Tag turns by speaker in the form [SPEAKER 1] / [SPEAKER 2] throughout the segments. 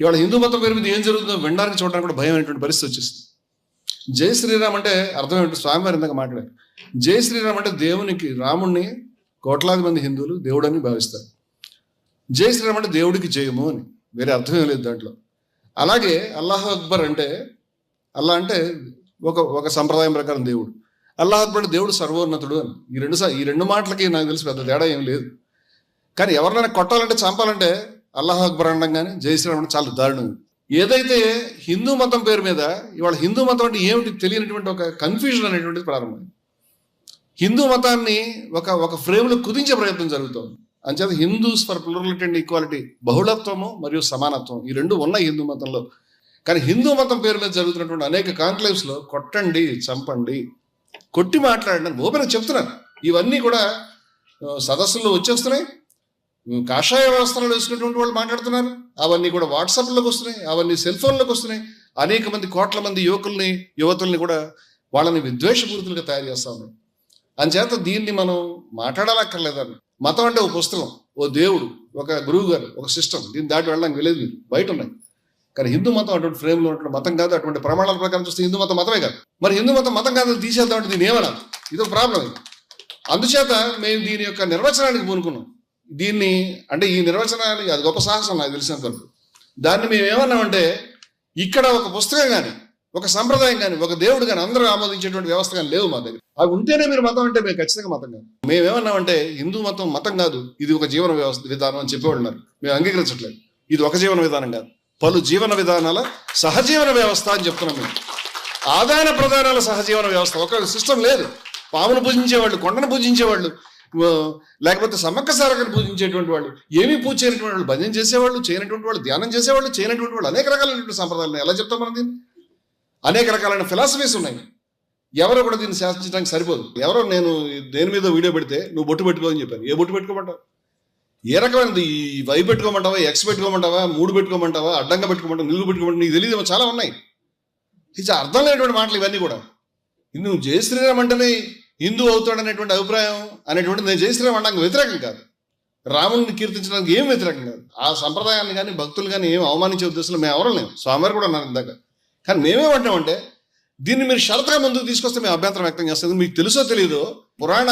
[SPEAKER 1] ఇవాళ హిందూ మతం పేరు మీద ఏం జరుగుతుందో వినడానికి చూడడానికి కూడా భయం అనేటువంటి పరిస్థితి వచ్చేస్తుంది. జై శ్రీరామ్ అంటే అర్థం ఏంటి? స్వామివారి ఇందాక మాట్లాడారు. జై శ్రీరామ్ అంటే దేవునికి, రాముణ్ణి కోట్లాది మంది హిందువులు దేవుడని భావిస్తారు. జై శ్రీరామ్ అంటే దేవుడికి జయము అని, వేరే అర్థమే లేదు దాంట్లో. అలాగే అల్లాహ్ అక్బర్ అంటే, అల్లా అంటే ఒక సంప్రదాయం ప్రకారం దేవుడు, అల్లాహ్ అక్బర్ అంటే దేవుడు సర్వోన్నతుడు అని. ఈ రెండు మాటలకి నాకు తెలిసి పెద్ద తేడా ఏం లేదు. కానీ ఎవరినైనా కొట్టాలంటే, చంపాలంటే అల్లాహ్ అక్బర్ అనడం కానీ జై శ్రీరామ్ అంటే చాలా దారుణం. ఏదైతే హిందూ మతం పేరు మీద ఇవాళ హిందూ మతం అంటే ఏమిటి తెలియనటువంటి ఒక కన్ఫ్యూజన్ అనేటువంటిది ప్రారంభమైంది. హిందూ మతాన్ని ఒక ఫ్రేమ్లో కుదించే ప్రయత్నం జరుగుతోంది. అంచేత Hindus for plurality and equality, బహుళత్వము మరియు సమానత్వం, ఈ రెండు ఉన్నాయి హిందూ మతంలో. కానీ హిందూ మతం పేరు మీద జరుగుతున్నటువంటి అనేక కాన్క్లేవ్స్లో కొట్టండి, చంపండి, కొట్టి మాట్లాడండి ఓపెన్ చెప్తున్నారు. ఇవన్నీ కూడా సదస్సుల్లో వచ్చేస్తున్నాయి. కాషాయ వ్యవస్థలో వేసుకున్నటువంటి వాళ్ళు మాట్లాడుతున్నారు. అవన్నీ కూడా వాట్సాప్లోకి వస్తున్నాయి, అవన్నీ సెల్ ఫోన్లోకి వస్తున్నాయి. అనేక మంది, కోట్ల మంది యువతుల్ని కూడా వాళ్ళని విద్వేషపూరితులుగా తయారు చేస్తా ఉన్నాయి. అంచేత దీన్ని మనం మాట్లాడాలక్కర్లేదని. మతం అంటే ఒక పుస్తకం, ఓ దేవుడు, ఒక గురువు గారు, ఒక సిస్టమ్, దీన్ని దాటి వెళ్ళడానికి వెళ్ళేది మీరు బయట ఉన్నాయి. కానీ హిందూ మతం అటువంటి ఫ్రేమ్లో ఉన్నటువంటి మతం కాదు. అటువంటి ప్రమాణాల ప్రకారం చూస్తే హిందూ మతం మతమే కాదు. మరి హిందూ మతం కాదని తీసేద్దామంటే దీన్ని ఏమన్నా? ఇదో ప్రాబ్లం ఇది. అందుచేత మేము దీని యొక్క నిర్వచనానికి పూనుకున్నాం. దీన్ని అంటే ఈ నిర్వచనాలు అది గొప్ప సాహసం నాకు తెలిసినంత వరకు. దాన్ని మేము ఏమన్నామంటే, ఇక్కడ ఒక పుస్తకం కానీ, ఒక సంప్రదాయం కానీ, ఒక దేవుడు కానీ అందరూ ఆమోదించేటువంటి వ్యవస్థ కానీ లేవు మా దగ్గర. అవి ఉంటేనే మీరు మతం అంటే మేము ఖచ్చితంగా మతం కాదు. మేమేమన్నామంటే హిందూ మతం కాదు, ఇది ఒక జీవన విధానం అని చెప్పేవాళ్ళున్నారు. మేము అంగీకరించట్లేదు. ఇది ఒక జీవన విధానం కాదు, పలు జీవన విధానాల సహజీవన వ్యవస్థ అని చెప్తున్నాం మేము. ఆదాన ప్రధానాల సహజీవన వ్యవస్థ. ఒక సిస్టమ్ లేదు. పామును పూజించేవాళ్ళు, కొండను పూజించేవాళ్ళు, లేకపోతే సమ్మక్క సారకను పూజించేటువంటి వాళ్ళు, ఏమీ పూజ చేయనటువంటి వాళ్ళు, భజన చేసేవాళ్ళు, చేయనటువంటి వాళ్ళు, ధ్యానం చేసేవాళ్ళు, చేయనటువంటి వాళ్ళు, అనేక రకాలైనటువంటి సంప్రదాయాలు ఎలా చెప్తాం మనం దీన్ని? అనేక రకాలైన ఫిలాసఫీస్ ఉన్నాయి. ఎవరో కూడా దీన్ని శాసించడానికి సరిపోదు. ఎవరో నేను దేని మీద వీడియో పెడితే నువ్వు బొట్టు పెట్టుకో అని చెప్పాను. ఏ బొట్టు పెట్టుకోమంటావు? ఏ రకమైనది? ఈ వై పెట్టుకోమంటావా, ఎక్స్ పెట్టుకోమంటావా, 3 పెట్టుకోమంటావా, అడ్డంగా పెట్టుకోమంటావా, నిలువు పెట్టుకోమంటావు, నీకు తెలియదు, చాలా ఉన్నాయి. ఇది అర్థం లేనటువంటి మాటలు ఇవన్నీ కూడా. నువ్వు జై శ్రీరామ్ అంటేనే హిందూ అవుతాడనేటువంటి అభిప్రాయం అనేటువంటి, నేను జై శ్రీరామ్ అనడానికి వ్యతిరేకం కాదు, రాముడిని కీర్తించడానికి ఏం వ్యతిరేకం కాదు. ఆ సంప్రదాయాన్ని కానీ భక్తులు కానీ ఏం అవమానించే ఉద్దేశంలో మేము ఎవరు లేము. స్వామివారు కూడా అన్నారు ఇందాక. కానీ మేమేమంటామంటే, దీన్ని మీరు షరతుగా ముందుకు తీసుకొస్తే మేము అభ్యంతరం వ్యక్తం చేస్తుంది. మీకు తెలుసో తెలియదో, పురాణ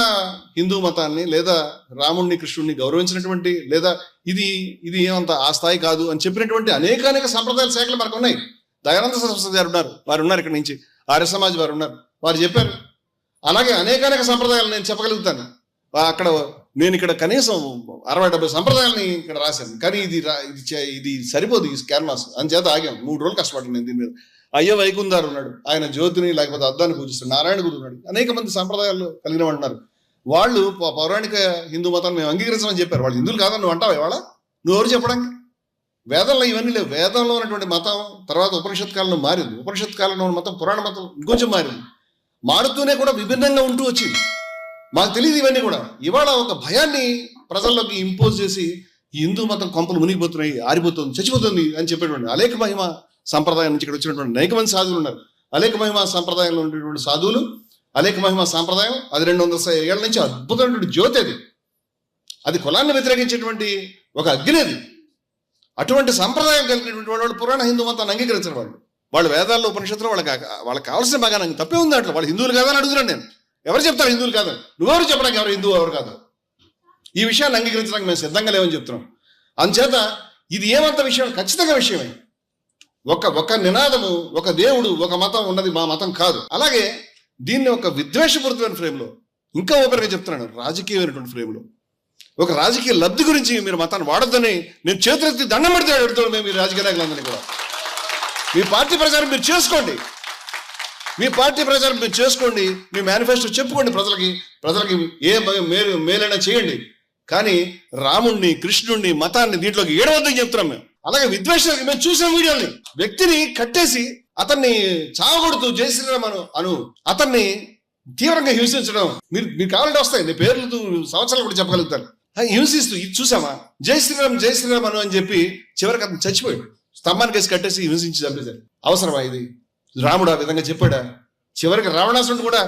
[SPEAKER 1] హిందూ మతాన్ని లేదా రాముడిని, కృష్ణుడిని గౌరవించినటువంటి, లేదా ఇది ఏమంత ఆ స్థాయి కాదు అని చెప్పినటువంటి అనేక సంప్రదాయాల శాఖలు మనకు ఉన్నాయి. దయానంద సరస్వతి గారు ఉన్నారు, వారు ఉన్నారు ఇక్కడ నుంచి, ఆర్య సమాజ్ వారు ఉన్నారు, వారు చెప్పారు. అలాగే అనేక సంప్రదాయాలు నేను చెప్పగలుగుతాను. నేను ఇక్కడ కనీసం 60-70 సంప్రదాయాలని ఇక్కడ రాశాను. కానీ ఇది సరిపోదు ఈ క్యాన్వాస్. అందుచేత ఆగాం. 3 రోజులు కష్టపడ్డాను నేను దీని మీద. అయ్యో వైకుందారు ఉన్నాడు, ఆయన జ్యోతిని లేకపోతే అద్దాన్ని పూజిస్తాడు. నారాయణ గురు ఉన్నాడు, అనేక మంది సంప్రదాయాలు కలిగిన ఉన్నారు. వాళ్ళు పౌరాణిక హిందూ మతాన్ని మేము అంగీకరించమని చెప్పారు. వాళ్ళు హిందువులు కాదని నువ్వు అంటావు ఇవాళ? నువ్వు ఎవరు చెప్పడానికి? వేదంలో ఇవన్నీ లేవు. వేదంలో ఉన్నటువంటి మతం తర్వాత ఉపనిషత్ కాలంలో మారింది. ఉపనిషత్ కాలంలో ఉన్న మతం, పురాణ మతం ఇంకొంచెం మారింది. మారుతూనే కూడా విభిన్నంగా ఉంటూ వచ్చింది. మాకు తెలియదు ఇవన్నీ కూడా. ఇవాళ ఒక భయాన్ని ప్రజల్లోకి ఇంపోజ్ చేసి హిందూ మతం కొంపలు మునిగిపోతున్నాయి, ఆరిపోతుంది, చచ్చిపోతుంది అని చెప్పేటువంటి అనేక మహిమ సంప్రదాయం నుంచి ఇక్కడ వచ్చినటువంటి అనేక మంది సాధువులు ఉన్నారు. అనేక మహిమ సంప్రదాయంలో ఉండేటువంటి సాధువులు, అనేక మహిమ సంప్రదాయం, అది 200 ఏళ్ల నుంచి అద్భుతమైనటువంటి జ్యోతి. అది కులాన్ని వ్యతిరేకించేటువంటి ఒక అగ్ని. అది అటువంటి సంప్రదాయం కలిగినటువంటి వాళ్ళు పురాణ హిందూ మతాన్ని అంగీకరించిన వాళ్ళు వేదాల్లో, ఉపనిషత్తులో వాళ్ళకి కావాల్సిన బాగా నాకు తప్పే ఉంది దాంట్లో. వాళ్ళు హిందువులు కాదని అడుగుతున్నాను నేను. ఎవరు చెప్తారు హిందువులు కాదని? నువ్వెవరు చెప్పడానికి ఎవరు హిందువు ఎవరు కాదు? ఈ విషయాన్ని అంగీకరించడానికి మేము సిద్ధంగా లేవని చెప్తున్నాం. అందుచేత ఇది ఏమంత విషయం? ఖచ్చితంగా విషయమే. ఒక నినాదము, ఒక దేవుడు, ఒక మతం ఉన్నది మా మతం కాదు. అలాగే దీన్ని ఒక విద్వేషపూరితమైన ఫ్రేమ్లో, ఇంకా ఓపెన్గా చెప్తున్నాను, రాజకీయమైనటువంటి ఫ్రేమ్లో, ఒక రాజకీయ లబ్ధి గురించి మీరు మతాన్ని వాడొద్దని నేను చేతులెత్తి దండం పెడితే అడుగుతాను. మేము ఈ రాజకీయ నాయకులందరినీ కూడా, మీ పార్టీ ప్రచారం మీరు చేసుకోండి, మీ మేనిఫెస్టో చెప్పుకోండి, ప్రజలకి ఏ మేలైనా చేయండి. కానీ రాముణ్ణి, కృష్ణుణ్ణి, మతాన్ని దీంట్లోకి ఏడవద్దని చెప్తున్నాం మేము. అలాగే విద్వేషానికి మేము చూసిన వీడియోని, వ్యక్తిని కట్టేసి అతన్ని చావగొడుతూ జై శ్రీరామ్ అను అతన్ని తీవ్రంగా హింసించడం, మీరు కావాలంటే వస్తాయి, నీ పేర్లు సంవత్సరాలు కూడా చెప్పగలుగుతారు. హింసిస్తూ ఇది చూసామా, జై శ్రీరామ్ అను అని చెప్పి చివరికి అతను చచ్చిపోయాడు. స్తంభానికి వేసి కట్టేసి హింసించి చంపేశారు. అవసరమా ఇది? రాముడు ఆ విధంగా చెప్పాడా? చివరికి రావణాసురుడు కూడా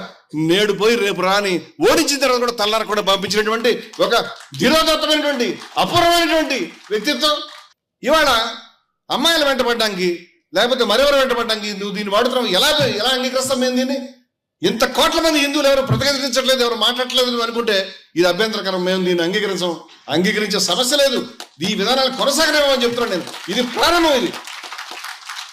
[SPEAKER 1] నేడు పోయి రేపు రాని ఓడించిన తర్వాత కూడా తల్లార కూడా పంపించినటువంటి ఒక ధీరోదత్తమైనటువంటి అపూర్వమైనటువంటి వ్యక్తిత్వం. ఇవాళ అమ్మాయిలు వెంటబడ్డానికి లేకపోతే మరెవరు వెంటబడ్డానికి నువ్వు దీన్ని వాడుతున్నావు, ఎలా అంగీకరిస్తాం మేము దీన్ని? ఇంత కోట్ల మంది హిందువులు ఎవరు ప్రతిఘటించట్లేదు, ఎవరు మాట్లాడట్లేదు నువ్వు అనుకుంటే ఇది అభ్యంతరకరం. మేము దీన్ని అంగీకరించే సమస్య లేదు, ఈ విధానాలు కొనసాగలేమని చెప్తున్నాను నేను. ఇది ప్రారంభం. ఇది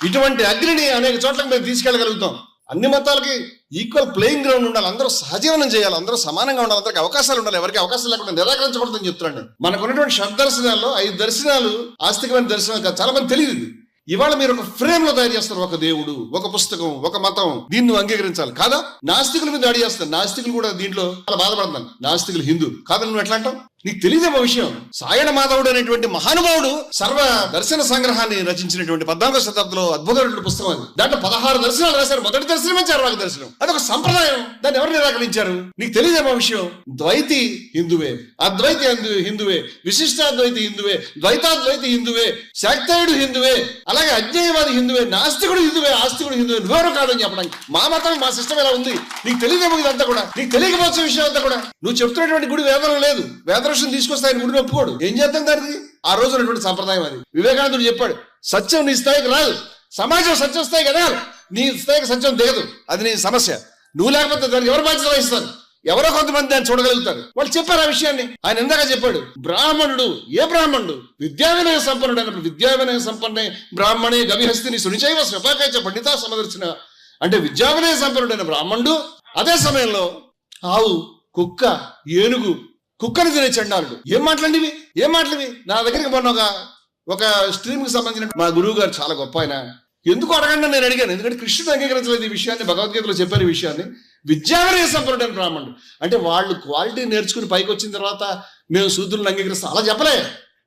[SPEAKER 1] ఇటువంటి అగ్నిని అనేక చోట్లకు మేము తీసుకెళ్ళగలుగుతాం. అన్ని మతాలకి ఈక్వల్ ప్లేయింగ్ గ్రౌండ్ ఉండాలి, అందరూ సహజీవనం చేయాలి, అందరూ సమానంగా ఉండాలి, అందరికి అవకాశాలు ఉండాలి, ఎవరికి అవకాశం లేకుండా నిరాకరించకూడదని చెప్తున్నాను. మనకు ఉన్నటువంటి షడ్దర్శనాల్లో 5 దర్శనాలు ఆస్తికమైన దర్శనాలు కాదు, చాలా మంది తెలియదు. ఇవాళ మీరు ఒక ఫ్రేమ్ లో తయారు చేస్తారు, ఒక దేవుడు, ఒక పుస్తకం, ఒక మతం, దీన్ని అంగీకరించాలి కాదా? నాస్తికుల మీద దాడి చేస్తారు, నాస్తికులు కూడా దీంట్లో చాలా బాధపడతాను. నాస్తికులు హిందూ కాదని నువ్వు ఎట్లా అంటావు? నీకు తెలియదేమో విషయం. సాయణ మాధవుడు అనేటువంటి మహానుభావుడు సర్వ దర్శన సంగ్రహాన్ని రచించినటువంటి 14వ శతాబ్దంలో అద్భుతమైన పుస్తకం అది. దాంట్లో 16 దర్శనాలు రాశారు. మొదటి దర్శనమే చార్వాక దర్శనం. అదొక సంప్రదాయం, దాన్ని ఎవరు నిరాకరించారు? నీకు తెలియదేమో విషయం. ద్వైతి హిందువే, అద్వైతి హిందువే, విశిష్టాద్వైతి హిందువే, ద్వైతాద్వైతి హిందువే, శాక్తేయుడు హిందువే, అలాగే అజ్ఞేయవాది హిందువే, నాస్తికుడు హిందువే, ఆస్తికుడు హిందువే. నువ్వెవరో కాదని చెప్పడానికి మా మతం, మా సిస్టమ్ ఎలా ఉంది నీకు తెలియదేమో. ఇదంతా కూడా నీకు తెలియకపోవచ్చు విషయం అంతా కూడా. నువ్వు చెప్తున్నటువంటి గుడి వేదన లేదు, వేదరక్షణ తీసుకొస్తే ఆయన గుడిని ఒప్పుకోడు. ఏం చేద్దాం దానికి? ఆ రోజు ఉన్నటువంటి సంప్రదాయం అది. వివేకానందుడు చెప్పాడు, సత్యం నీ స్థాయికి రాదు, సమాజం సత్యం స్థాయికి ఎదగాలి, నీ స్థాయికి సత్యం దిగదు, అది నీ సమస్య. నువ్వు లేకపోతే దానికి ఎవరు బాధ్యత వహిస్తారు? ఎవరో కొంతమంది దాన్ని చూడగలుగుతారు. వాళ్ళు చెప్పారు ఆ విషయాన్ని. ఆయన ఇందాక చెప్పాడు, బ్రాహ్మణుడు, ఏ బ్రాహ్మణుడు? విద్యావినయ సంపన్నుడు అయినప్పుడు విద్యావినయ సంపన్నే బ్రాహ్మణే గవిహస్తిని సునిచైవ స్వపాకైచ పండితా సమదర్శన. అంటే విద్యావినయ సంపన్నుడైన బ్రాహ్మణుడు, అదే సమయంలో ఆవు, కుక్క, ఏనుగు, కుక్కని తినే చండాలుడు. ఏం మాట్లాడివి? నా దగ్గరికి మొన్న ఒక స్ట్రీమ్ కి సంబంధించిన మా గురువు గారు చాలా గొప్ప ఆయన. ఎందుకు అడగండి నేను అడిగాను. ఎందుకంటే కృష్ణుడు అంగీకరించలేదు ఈ విషయాన్ని, భగవద్గీతలో చెప్పారు ఈ విషయాన్ని. విద్యావినయ సంపన్నుడైన బ్రాహ్మణుడు అంటే వాళ్ళు క్వాలిటీ నేర్చుకుని పైకి వచ్చిన తర్వాత మేము శూద్రులను అంగీకరిస్తాం అలా చెప్పలే.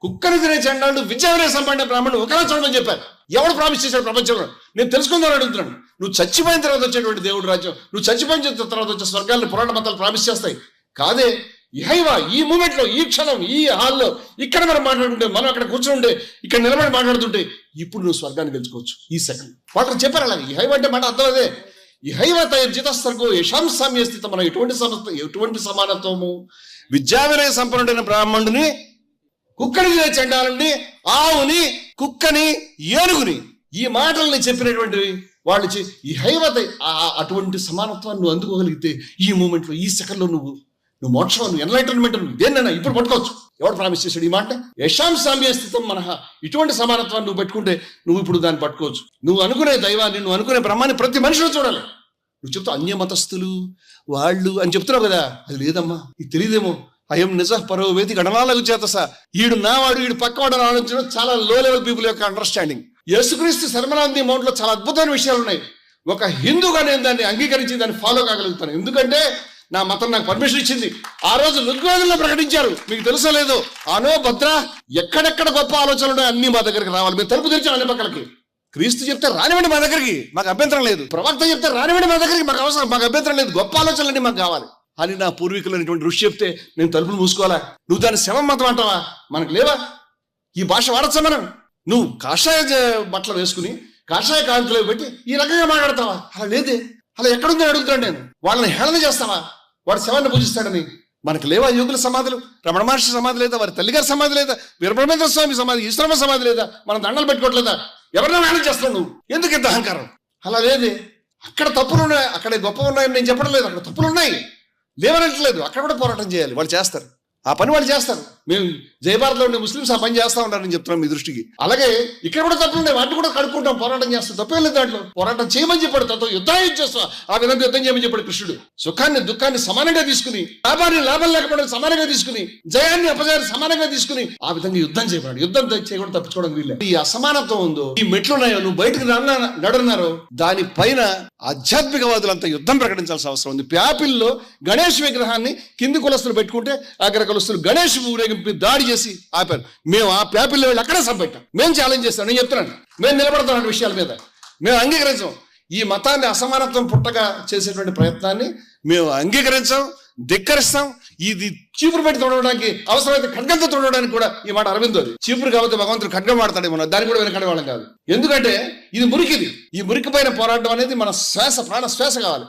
[SPEAKER 1] కుక్కని తినే చండాలుడు విద్యావినయ సంపన్నుడైన బ్రాహ్మణుడు ఒకలా చూడమని చెప్పారు. ఎవడు ప్రామిస్ చేశాడు ప్రపంచంలో? నేను తెలుసుకుందామని అడుగుతున్నాను. నువ్వు చచ్చిపోయిన తర్వాత వచ్చేటువంటి దేవుడు రాజ్యం, నువ్వు చచ్చిపోయిన తర్వాత వచ్చే స్వర్గాలను పురాణ మతాలు ప్రామిస్ చేస్తాయి కాదే. ఇహైవా, ఈ మూమెంట్ లో, ఈ క్షణం, ఈ హాల్లో ఇక్కడ మనం మాట్లాడుతుంటే, మనం అక్కడ కూర్చుంటే, ఇక్కడ నిలబడి మాట్లాడుతుంటే, ఇప్పుడు నువ్వు స్వర్గాన్ని గెలుచుకోవచ్చు ఈ సెకండ్. వాళ్ళు చెప్పారు అలాగే. ఇహైవా అంటే మాట అర్థం అదే. ఇహైవా తైర్జితస్తర్గో యశాం సామ్య స్థిత. మనం ఎటువంటి సమానత్వము? విద్యావినయ సంపన్నుడైన బ్రాహ్మణుని, కుక్కని చండాలని, ఆవుని, కుక్కని, ఏనుగుని, ఈ మాటల్ని చెప్పినటువంటి వాళ్ళు ఇహైవత అటువంటి సమానత్వాన్ని నువ్వు అందుకోగలిగితే ఈ మూమెంట్ లో, ఈ సెకండ్ లో నువ్వు మోక్షం, నువ్వు ఎన్లైటన్మెంట్, నువ్వు దేన్నైనా ఇప్పుడు పట్టుకోవచ్చు. ఎవడు ప్రామిస్ చేశాడు ఈ మాట? యశాం సామ్య స్థితం మనహ. ఇటువంటి సమానత్వాన్ని నువ్వు పెట్టుకుంటే నువ్వు ఇప్పుడు దాన్ని పట్టుకోవచ్చు. నువ్వు అనుకునే దైవాన్ని, నువ్వు అనుకునే బ్రహ్మాన్ని ప్రతి మనిషిలో చూడాలి. నువ్వు చెప్తావు అన్య మతస్థులు వాళ్ళు అని చెప్తున్నావు కదా, అది లేదమ్మా, ఇది తెలియదేమో. అయం నిజ పరో వేది గణనాలకు చేత ఈడు నావాడు, ఈడు పక్కవాడు ఆలోచించడం చాలా లో లెవెల్ పీపుల్ యొక్క అండర్స్టాండింగ్. యేసుక్రీస్తు శర్మనాంది మౌంట్ లో చాలా అద్భుతమైన విషయాలు ఉన్నాయి. ఒక హిందూగా నేను దాన్ని అంగీకరించి దాన్ని ఫాలో కాగలుగుతాను. ఎందుకంటే నా మతం నాకు పర్మిషన్ ఇచ్చింది. ఆ రోజు ఋగ్వేదంలో ప్రకటించారు, మీకు తెలుసో లేదో, అనో భద్ర, ఎక్కడెక్కడ గొప్ప ఆలోచనలు ఉన్నాయి అన్ని మా దగ్గరికి రావాలి. మేము తలుపు తెరిచాం అన్ని పక్కలకి. క్రీస్తు చెప్తే రానివ్వండి మా దగ్గరికి, మాకు అభ్యంతరం లేదు. ప్రవక్త చెప్తే రానివ్వండి మా దగ్గరికి, మాకు అవసరం, మాకు అభ్యంతరం లేదు. గొప్ప ఆలోచనలన్నీ మాకు కావాలి అని నా పూర్వీకులు అనేటువంటి ఋషి చెప్తే నేను తలుపులు మూసుకోవాలా? నువ్వు దాన్ని శవం మతం అంటావా? మనకు లేవా? ఈ భాష వాడచ్చా మనం? నువ్వు కాషాయ బట్టలు వేసుకుని కాషాయ కాంతిలో పెట్టి ఈ రకంగా మాట్లాడతావా? అలా లేదే. అలా ఎక్కడుందని అడుగుతాడు నేను. వాళ్ళని హేళన చేస్తావా? వాడు శవాన్ని పూజిస్తాడని. మనకు లేవా యోగుల సమాధులు? రమణ మహర్షి సమాధి లేదా? వారి తల్లిగారి సమాధి లేదా? వీరబ్రహ్మేంద్ర స్వామి సమాధి, ఈశ్వరమ్మ సమాధి లేదా? మనం దండలు పెట్టుకోవట్లేదా? ఎవరినో హేళన చేస్తావు నువ్వు. ఎందుకు ఇంత అహంకారం? అలా లేదే. అక్కడ తప్పులు ఉన్నాయి, అక్కడ గొప్ప ఉన్నాయని నేను చెప్పడం లేదు. అక్కడ తప్పులు ఉన్నాయి, లేవనట్లేదు. అక్కడ కూడా పోరాటం చేయాలి. వాళ్ళు చేస్తారు, ఆ పని వాళ్ళు చేస్తారు. మేము జయభారత్లో ఉండే ముస్లిమ్స్ ఆ పని చేస్తా ఉన్నారని చెప్తున్నాం మీ దృష్టికి. అలాగే ఇక్కడ కూడా తప్పులు ఉన్నాయి, వాటిని కూడా కడుక్కుంటాం, పోరాటం చేస్తాం. తప్పేం లేదు దాంట్లో. పోరాటం చేయమని చెప్పాడు, తత్వం యుద్ధాన్ని చేస్తాం. ఆ విధంగా యుద్ధం చేయమని చెప్పాడు కృష్ణుడు. సుఖాన్ని దుఃఖాన్ని సమానంగా తీసుకుని, లాభాన్ని లాభం లేకపోవడం సమానంగా తీసుకుని, జయాన్ని అపజయాన్ని సమానంగా తీసుకుని ఆ విధంగా యుద్ధం చేయబడాడు. యుద్ధం చేయకుండా తప్పించుకోవడం వీళ్ళు. ఈ అసమానత్వం ఉందో, ఈ మెట్లున్నాయో, నువ్వు బయటకు నడున్నారో, దానిపైన ఆధ్యాత్మికవాదులంతా యుద్ధం ప్రకటించాల్సిన అవసరం ఉంది. ప్యాపిల్లో గణేష్ విగ్రహాన్ని కింది కులస్తులు పెట్టుకుంటే అగ్ర కులస్తులు గణేష్ ఊరేగింపు దాడి చేసి ఆపారు. మేము ఆ ప్యాపిల్లో వెళ్ళి అక్కడే సంపెట్టాం. మేము ఛాలెంజ్ చేస్తాం. నేను చెప్తున్నాను, మేము నిలబడతాం విషయాల మీద. మేము అంగీకరించాం. ఈ మతాన్ని అసమానత్వం పుట్టగా చేసేటువంటి ప్రయత్నాన్ని మేము అంగీకరించాం, ధిక్కరిస్తాం. ఇది చీపురు పెట్టి తొడవడానికి, అవసరమైతే ఖడ్గంతో తొడవడానికి కూడా ఈ మాట అరవిందో. అది చీపురు కాబట్టి భగవంతుడు ఖడ్గం వాడతాడేమో, దాన్ని కూడా వెనకడే వాళ్ళం కాదు. ఎందుకంటే ఇది మురికిది. ఈ మురికి పైన పోరాటం అనేది మన శ్వాస, ప్రాణ శ్వాస కావాలి.